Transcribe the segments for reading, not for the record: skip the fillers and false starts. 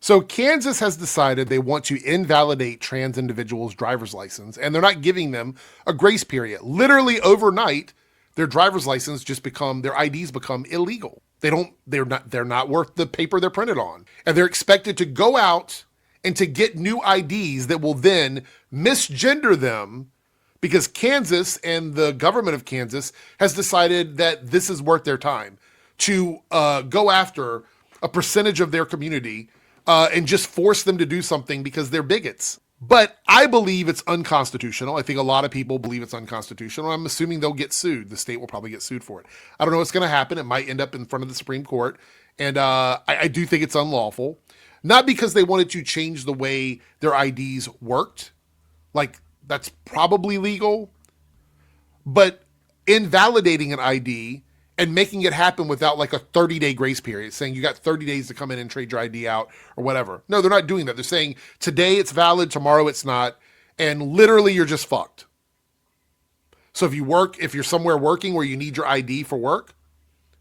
So Kansas has decided they want to invalidate trans individuals' driver's license, and they're not giving them a grace period. Literally overnight, their driver's license just become their IDs become illegal. They're not worth the paper they're printed on. And they're expected to go out and to get new IDs that will then misgender them because Kansas and the government of Kansas has decided that this is worth their time to go after a percentage of their community and just force them to do something because they're bigots. But I believe it's unconstitutional. I think a lot of people believe it's unconstitutional. I'm assuming they'll get sued. The state will probably get sued for it. I don't know what's going to happen. It might end up in front of the Supreme Court. And I do think it's unlawful. Not because they wanted to change the way their IDs worked. Like, that's probably legal. But invalidating an ID and making it happen without like a 30-day grace period, saying you got 30 days to come in and trade your ID out or whatever. No, they're not doing that. They're saying today it's valid, tomorrow it's not, and literally you're just fucked. So if you're somewhere working where you need your ID for work,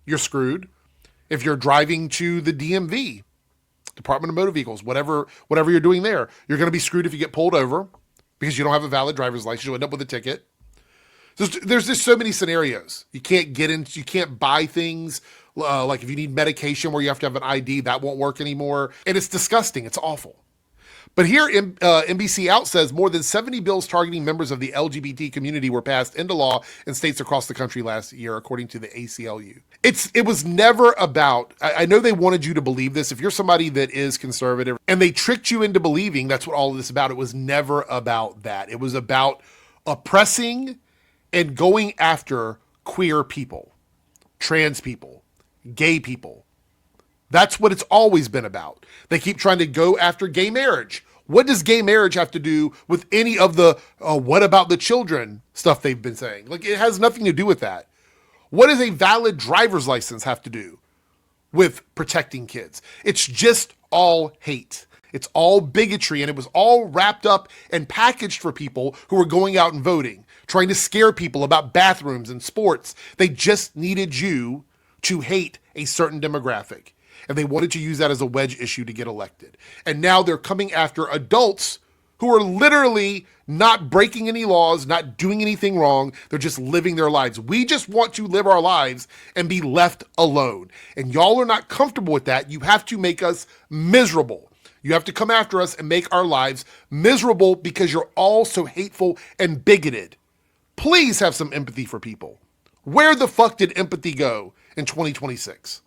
you're screwed. If you're driving to the DMV, Department of Motor Vehicles, whatever you're doing there, you're going to be screwed if you get pulled over because you don't have a valid driver's license. You'll end up with a ticket. There's just so many scenarios. You can't buy things. Like if you need medication where you have to have an ID, that won't work anymore. And it's disgusting. It's awful. But here, NBC Out says more than 70 bills targeting members of the LGBT community were passed into law in states across the country last year, according to the ACLU. It was never about, I know they wanted you to believe this. If you're somebody that is conservative and they tricked you into believing that's what all of this is about, it was never about that. It was about oppressing and going after queer people, trans people, gay people. That's what it's always been about. They keep trying to go after gay marriage. What does gay marriage have to do with any of the what about the children stuff they've been saying? Like, it has nothing to do with that. What does a valid driver's license have to do with protecting kids? It's just all hate. It's all bigotry, and it was all wrapped up and packaged for people who were going out and voting, trying to scare people about bathrooms and sports. They just needed you to hate a certain demographic, and they wanted to use that as a wedge issue to get elected. And now they're coming after adults who are literally not breaking any laws, not doing anything wrong. They're just living their lives. We just want to live our lives and be left alone. And y'all are not comfortable with that. You have to make us miserable. You have to come after us and make our lives miserable because you're all so hateful and bigoted. Please have some empathy for people. Where the fuck did empathy go in 2026?